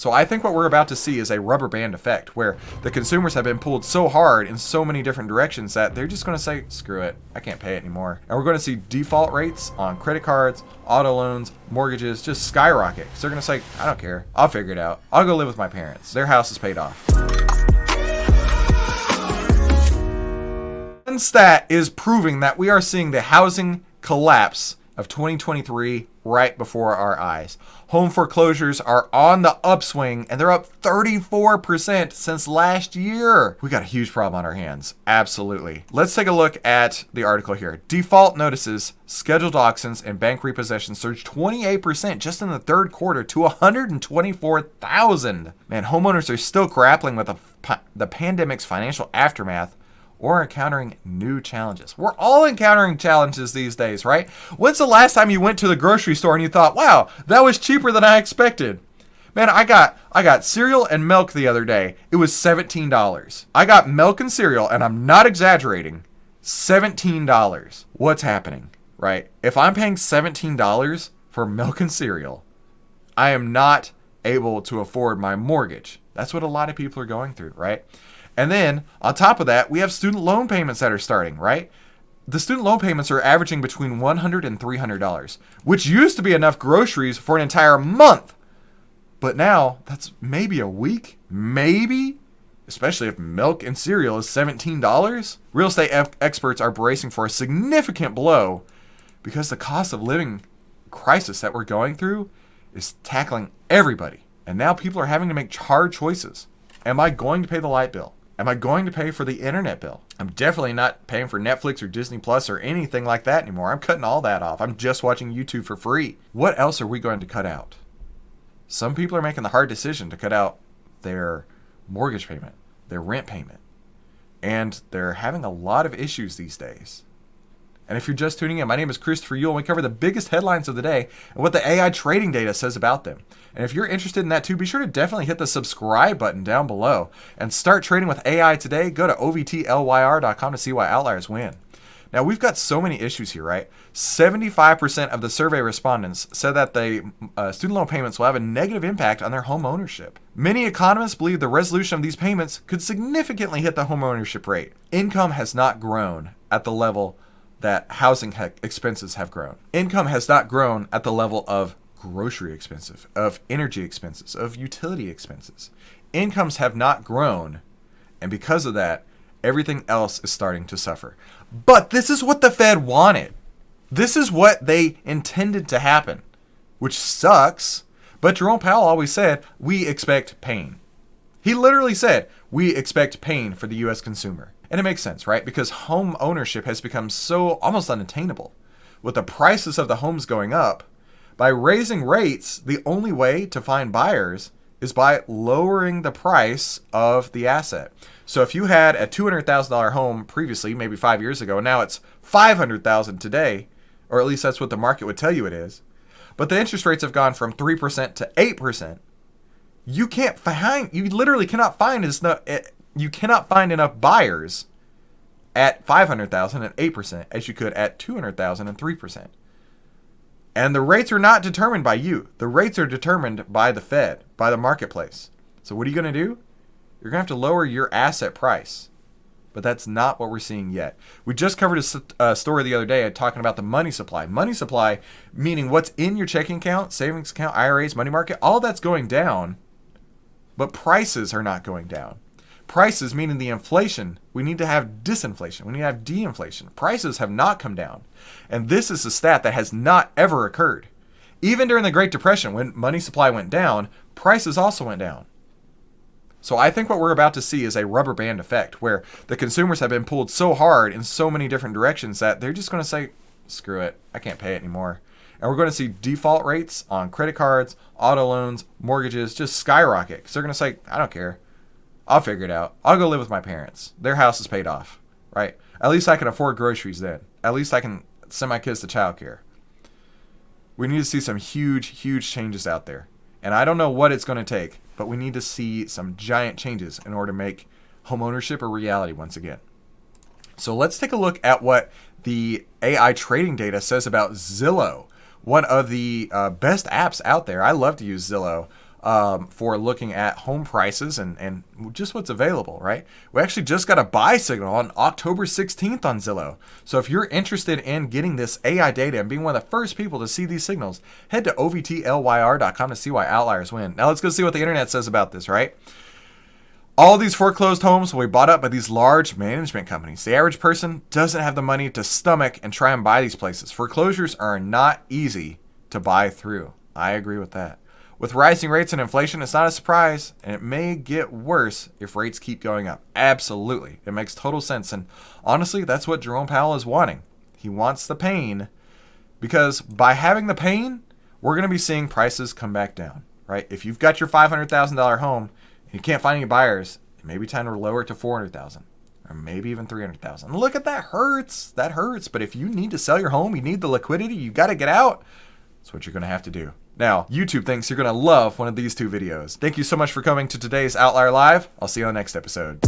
So I think what we're about to see is a rubber band effect where the consumers have been pulled so hard in so many different directions that they're just going to say, screw it, I can't pay it anymore. And we're going to see default rates on credit cards, auto loans, mortgages just skyrocket. So they're going to say, I don't care. I'll figure it out. I'll go live with my parents. Their house is paid off. One stat is proving that we are seeing the housing collapse of 2023 right before our eyes. Home foreclosures are on the upswing and they're up 34% since last year. We got a huge problem on our hands. Absolutely. Let's take a look at the article here. Default notices, scheduled auctions, and bank repossessions surged 28% just in the third quarter to 124,000. Man, homeowners are still grappling with the pandemic's financial aftermath or encountering new challenges. We're all encountering challenges these days, right? When's the last time you went to the grocery store and you thought, wow, that was cheaper than I expected? Man, I got cereal and milk the other day. It was $17. I got milk and cereal, and I'm not exaggerating, $17. What's happening, right? If I'm paying $17 for milk and cereal, I am not able to afford my mortgage. That's what a lot of people are going through, right? And then on top of that, we have student loan payments that are starting, right? The student loan payments are averaging between $100 and $300, which used to be enough groceries for an entire month. But now that's maybe a week, maybe, especially if milk and cereal is $17. Real estate experts are bracing for a significant blow because the cost of living crisis that we're going through is tackling everybody. And now people are having to make hard choices. Am I going to pay the light bill? Am I going to pay for the internet bill? I'm definitely not paying for Netflix or Disney Plus or anything like that anymore. I'm cutting all that off. I'm just watching YouTube for free. What else are we going to cut out? Some people are making the hard decision to cut out their mortgage payment, their rent payment, and they're having a lot of issues these days. And if you're just tuning in, my name is Christopher Yule, and we cover the biggest headlines of the day and what the AI trading data says about them. And if you're interested in that too, be sure to definitely hit the subscribe button down below and start trading with AI today. Go to ovtlyr.com to see why outliers win. Now, we've got so many issues here, right? 75% of the survey respondents said that the student loan payments will have a negative impact on their home ownership. Many economists believe the resolution of these payments could significantly hit the home ownership rate. Income has not grown at the level that housing expenses have grown. Income has not grown at the level of grocery expenses, of energy expenses, of utility expenses. Incomes have not grown, and because of that, everything else is starting to suffer. But this is what the Fed wanted. This is what they intended to happen, which sucks. But Jerome Powell always said, we expect pain. He literally said, we expect pain for the U.S. consumer. And it makes sense, right? Because home ownership has become so almost unattainable. With the prices of the homes going up, by raising rates, the only way to find buyers is by lowering the price of the asset. So if you had a $200,000 home previously, maybe 5 years ago, and now it's $500,000 today, or at least that's what the market would tell you it is, but the interest rates have gone from 3% to 8%, you literally cannot find enough buyers at $500,000 at 8% as you could at $200,000 and 3%. And the rates are not determined by you. The rates are determined by the Fed, by the marketplace. So what are you going to do? You're going to have to lower your asset price. But that's not what we're seeing yet. We just covered a story the other day talking about the money supply. Money supply, meaning what's in your checking account, savings account, IRAs, money market, all that's going down. But prices are not going down. Prices, meaning the inflation, we need to have disinflation. We need to have de-inflation. Prices have not come down. And this is a stat that has not ever occurred. Even during the Great Depression, when money supply went down, prices also went down. So I think what we're about to see is a rubber band effect where the consumers have been pulled so hard in so many different directions that they're just going to say, screw it, I can't pay it anymore. And we're going to see default rates on credit cards, auto loans, mortgages just skyrocket. Because they're going to say, I don't care. I'll figure it out. I'll go live with my parents. Their house is paid off, right? At least I can afford groceries then. At least I can send my kids to childcare. We need to see some huge, huge changes out there. And I don't know what it's going to take, but we need to see some giant changes in order to make homeownership a reality once again. So let's take a look at what the AI trading data says about Zillow, one of the best apps out there. I love to use Zillow. for looking at home prices and just what's available, right? We actually just got a buy signal on October 16th on Zillow. So if you're interested in getting this AI data and being one of the first people to see these signals, head to ovtlyr.com to see why outliers win. Now let's go see what the internet says about this, right? All these foreclosed homes will be bought up by these large management companies. The average person doesn't have the money to stomach and try and buy these places. Foreclosures are not easy to buy through. I agree with that. With rising rates and inflation, it's not a surprise, and it may get worse if rates keep going up. Absolutely. It makes total sense. And honestly, that's what Jerome Powell is wanting. He wants the pain, because by having the pain, we're going to be seeing prices come back down, right? If you've got your $500,000 home and you can't find any buyers, it may be time to lower it to $400,000 or maybe even $300,000. Look at that. Hurts. That hurts. But if you need to sell your home, you need the liquidity, you got to get out. That's what you're going to have to do. Now, YouTube thinks you're going to love one of these two videos. Thank you so much for coming to today's Outlier Live. I'll see you on the next episode.